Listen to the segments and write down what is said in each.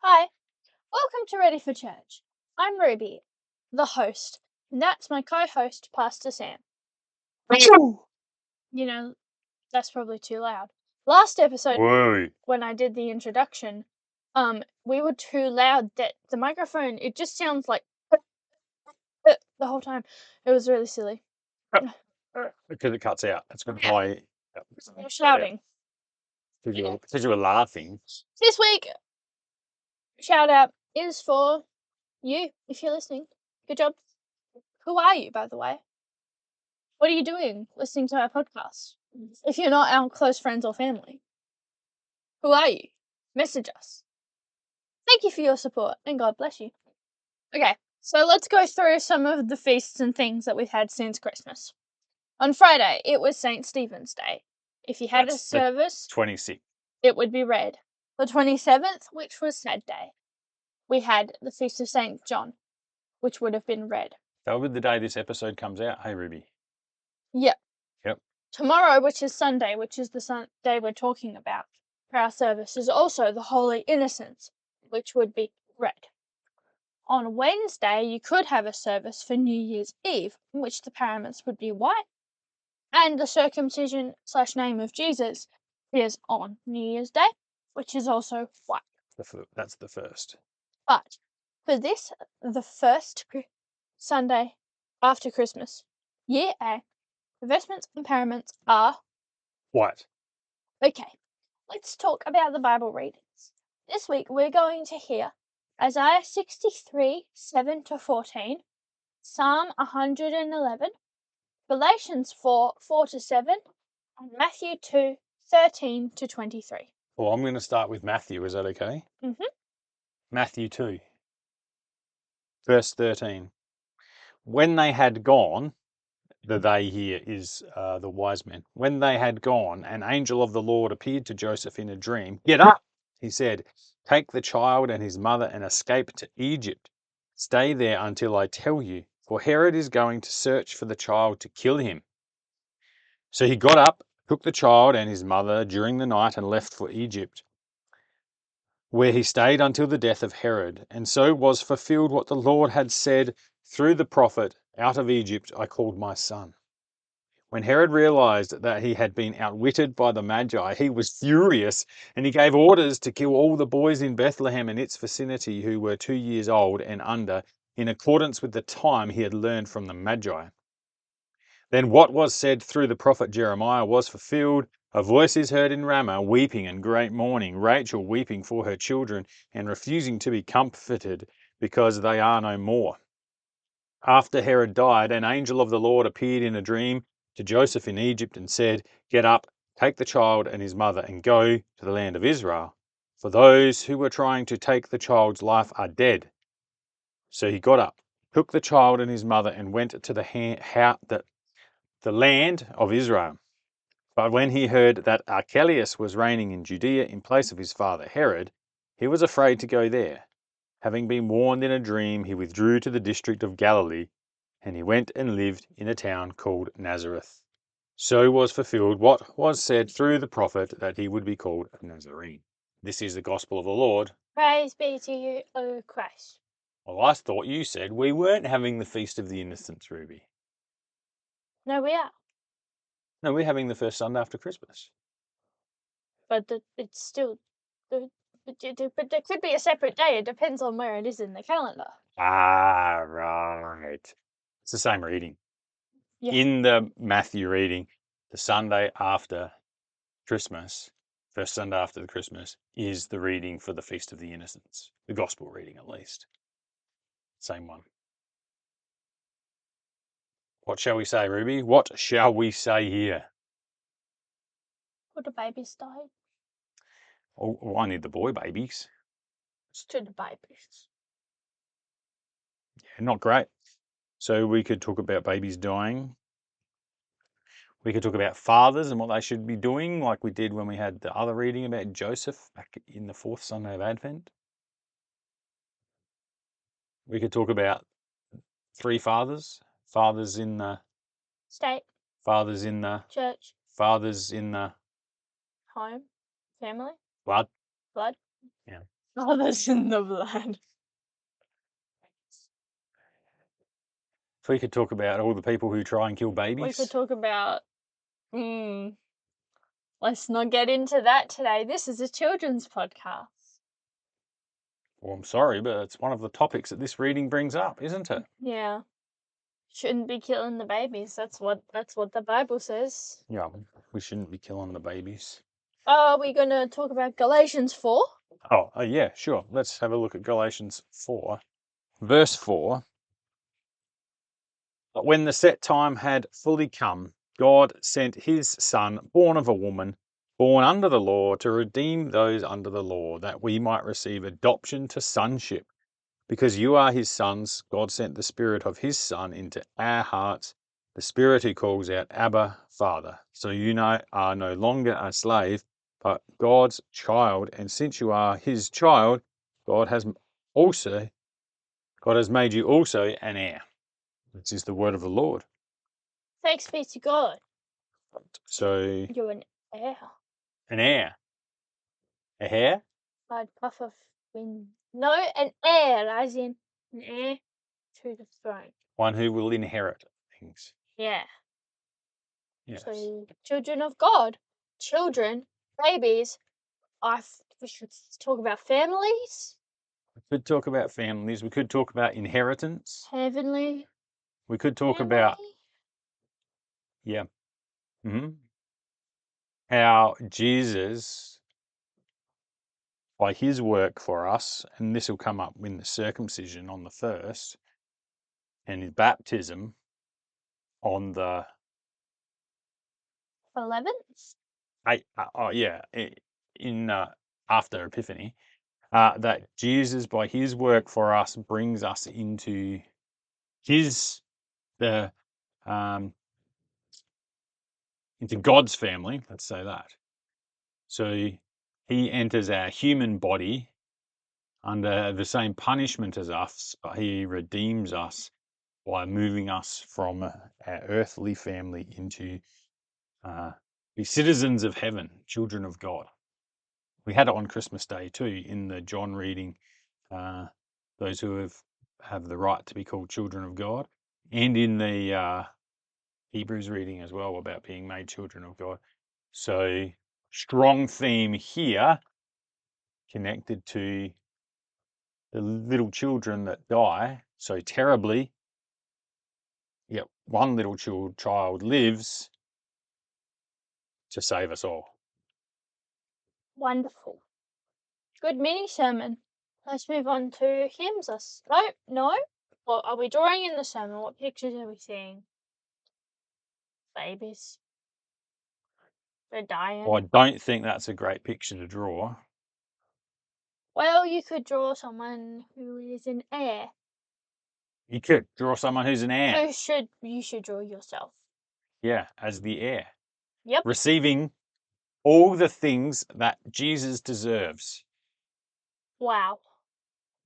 Hi, welcome to Ready for Church. I'm Ruby, the host, and that's my co-host, Pastor Sam. You know, that's probably too loud. Last episode, Whoa. when I did the introduction, we were too loud that the microphone, it just sounds like the whole time. It was really silly. Because it cuts out. It's going to Yeah. play. You're shouting. Because you were laughing. This week, shout out is for you, if you're listening. Good job. Who are you, by the way? What are you doing listening to our podcast? If you're not our close friends or family, who are you? Message us. Thank you for your support and God bless you. Okay, so let's go through some of the feasts and things that we've had since Christmas. On Friday, it was St. Stephen's Day. If you had That's a service, 26. it would be red. The 27th, which was Sad Day, we had the Feast of St. John, which would have been red. That would be the day this episode comes out. Hey, Ruby. Yep. Yep. Tomorrow, which is Sunday, which is the day we're talking about for our service, is also the Holy Innocents, which would be red. On Wednesday, you could have a service for New Year's Eve, in which the paraments would be white, and the circumcision/name of Jesus is on New Year's Day, which is also white. That's the first. But for this, the first Sunday after Christmas, Year A, the vestments and paraments are White. okay. Let's talk about the Bible readings. This week we're going to hear Isaiah 63, 7-14, Psalm 111, Galatians 4, 4-7, and Matthew 2, 13-23. Well, I'm going to start with Matthew. Is that okay? Mm-hmm. Matthew 2, verse 13. When they had gone, the they here is the wise men. When they had gone, an angel of the Lord appeared to Joseph in a dream. Get up, he said, take the child and his mother and escape to Egypt. Stay there until I tell you, for Herod is going to search for the child to kill him. So he got up, took the child and his mother during the night and left for Egypt, where he stayed until the death of Herod. And so was fulfilled what the Lord had said through the prophet, out of Egypt I called my son. When Herod realized that he had been outwitted by the Magi, he was furious, and he gave orders to kill all the boys in Bethlehem and its vicinity who were 2 years old and under, in accordance with the time he had learned from the Magi. Then what was said through the prophet Jeremiah was fulfilled. A voice is heard in Ramah, weeping and great mourning, Rachel weeping for her children and refusing to be comforted because they are no more. After Herod died, an angel of the Lord appeared in a dream to Joseph in Egypt and said, get up, take the child and his mother and go to the land of Israel, for those who were trying to take the child's life are dead. So he got up, took the child and his mother and went to the land of Israel. But when he heard that Archelaus was reigning in Judea in place of his father Herod, he was afraid to go there. Having been warned in a dream, he withdrew to the district of Galilee, and he went and lived in a town called Nazareth. So was fulfilled what was said through the prophet that he would be called a Nazarene. This is the gospel of the Lord. Praise be to you, O Christ. Well, I thought you said we weren't having the Feast of the Innocents, Ruby. No, we are. No, we're having the first Sunday after Christmas. But it's still... But there could be a separate day. It depends on where it is in the calendar. Ah, right. It's the same reading. Yeah. In the Matthew reading, the Sunday after Christmas, first Sunday after the Christmas, is the reading for the Feast of the Innocents. The Gospel reading, at least. Same one. What shall we say, Ruby? What shall we say here? Put the babies died. Oh, I need the boy babies. It's to the babies. Yeah, not great. So we could talk about babies dying. We could talk about fathers and what they should be doing, like we did when we had the other reading about Joseph back in the fourth Sunday of Advent. We could talk about three fathers. Fathers in the State. fathers in the Church. fathers in the Home. Family. blood. Blood. Yeah. Others in the blood. If we could talk about all the people who try and kill We babies. could talk about. Let's not get into that today. This is a children's podcast. Well, I'm sorry, but it's one of the topics that this reading brings up, isn't it? Yeah. Shouldn't be killing the babies. That's what the Bible says. Yeah, we shouldn't be killing the babies. Are we gonna talk about Galatians 4? Oh, yeah, sure. Let's have a look at Galatians 4. Verse 4. But when the set time had fully come, God sent his Son, born of a woman, born under the law, to redeem those under the law, that we might receive adoption to sonship. Because you are his sons, God sent the Spirit of his Son into our hearts, the Spirit who calls out, Abba, Father. So you are no longer a slave, but God's child. And since you are his child, God has made you also an heir. This is the word of the Lord. Thanks be to God. So You're an heir. an heir. A hair? I'd puff of wind. No, an heir, as in an heir to the throne. One who will inherit things. Yeah. Yes. So, children of God, children, babies. We should talk about families. We could talk about families. We could talk about inheritance. Heavenly. We could talk family. about, yeah, how Jesus, by his work for us, and this will come up in the circumcision on the first, and his baptism on the 11th. In after Epiphany, that Jesus, by his work for us, brings us into the into God's family. Let's say that. So he enters our human body under the same punishment as us, but he redeems us by moving us from our earthly family into be citizens of heaven, children of God. We had it on Christmas Day too in the John reading. Those who have the right to be called children of God, and in the Hebrews reading as well about being made children of God. So strong theme here connected to the little children that die so terribly, yet one little child lives to save us all. Wonderful. Good mini sermon. Let's move on to hymns. No. What are we drawing in the sermon? What pictures are we seeing? Babies. They're dying. Well, I don't think that's a great picture to draw. Well, you could draw someone who is an heir. You could draw someone who's an heir. You should draw yourself. Yeah, as the heir. Yep. Receiving all the things that Jesus deserves. Wow.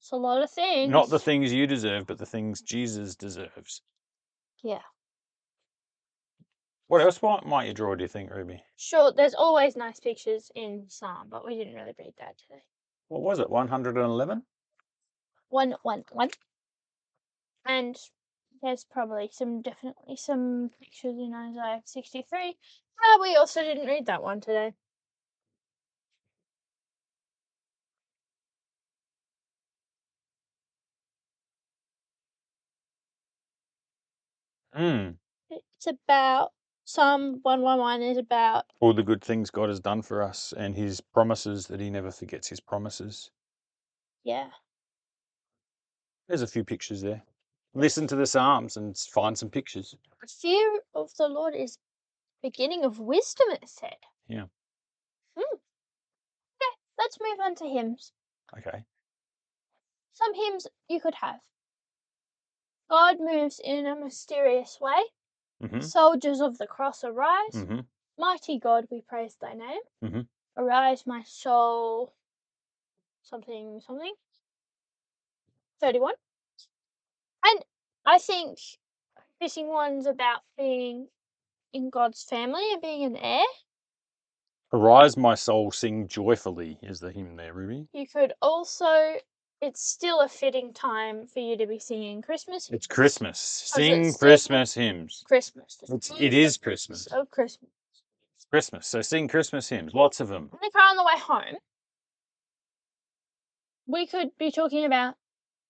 It's a lot of things. Not the things you deserve, but the things Jesus deserves. Yeah. What else might you draw, do you think, Ruby? Sure, there's always nice pictures in Psalm, but we didn't really read that today. What was it, 111? 111. And there's probably definitely some pictures in Isaiah 63. We also didn't read that one today. It's about Psalm 111 is about all the good things God has done for us and his promises, that he never forgets his promises. Yeah. There's a few pictures there. Listen to the Psalms and find some pictures. The fear of the Lord is beginning of wisdom, it said. Yeah. Okay, let's move on to hymns. Okay. Some hymns you could have. God moves in a mysterious way. Mm-hmm. Soldiers of the cross arise. Mm-hmm. Mighty God, we praise thy name. Mm-hmm. Arise, my soul. Something. 31. And I think fishing one's about being in God's family and being an heir. Arise, my soul, sing joyfully is the hymn there, Ruby. You could also, it's still a fitting time for you to be singing Christmas. It's Christmas. Sing it's Christmas hymns. Christmas. It is Christmas. Of Christmas. It's Christmas. So sing Christmas hymns. Lots of them. In the car on the way home, we could be talking about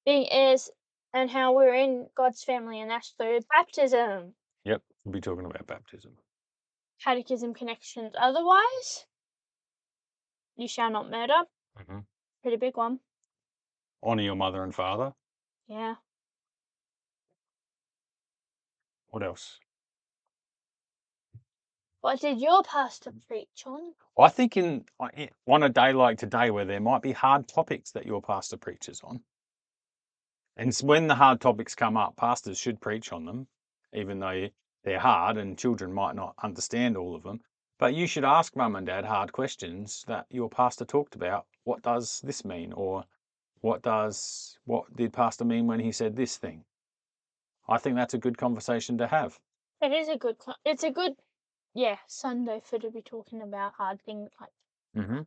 being heirs and how we're in God's family, and that's through baptism. Yep, we'll be talking about baptism. Catechism connections. Otherwise, you shall not murder. Mm-hmm. Pretty big one. Honour your mother and father. Yeah. What else? What did your pastor preach on? I think on a day like today where there might be hard topics that your pastor preaches on, and when the hard topics come up, pastors should preach on them, even though they're hard and children might not understand all of them. But you should ask mum and dad hard questions that your pastor talked about. What does this mean? Or what did pastor mean when he said this thing? I think that's a good conversation to have. It is it's a good, Sunday for to be talking about hard things like that. Mm-hmm.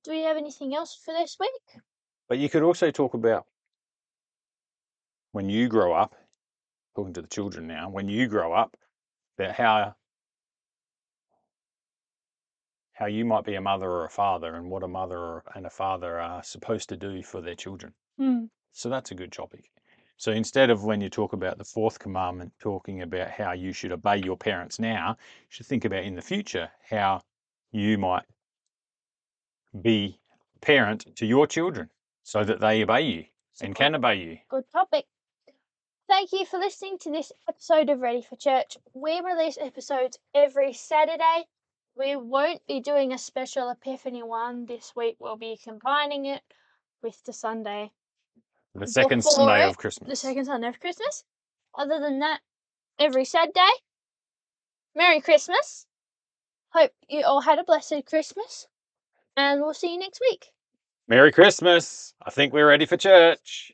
Do we have anything else for this week? But you could also talk about when you grow up, talking to the children now, when you grow up, about how you might be a mother or a father and what a mother and a father are supposed to do for their children. So that's a good topic. So instead of when you talk about the fourth commandment, talking about how you should obey your parents now, you should think about in the future how you might be parent to your children so that they obey you and can obey you. Good topic. Thank you for listening to this episode of Ready for Church. We release episodes every Saturday. We won't be doing a special Epiphany one this week. We'll be combining it with the Sunday. The second Sunday of Christmas. The second Sunday of Christmas. Other than that, every Saturday. Merry Christmas. Hope you all had a blessed Christmas. And we'll see you next week. Merry Christmas. I think we're ready for church.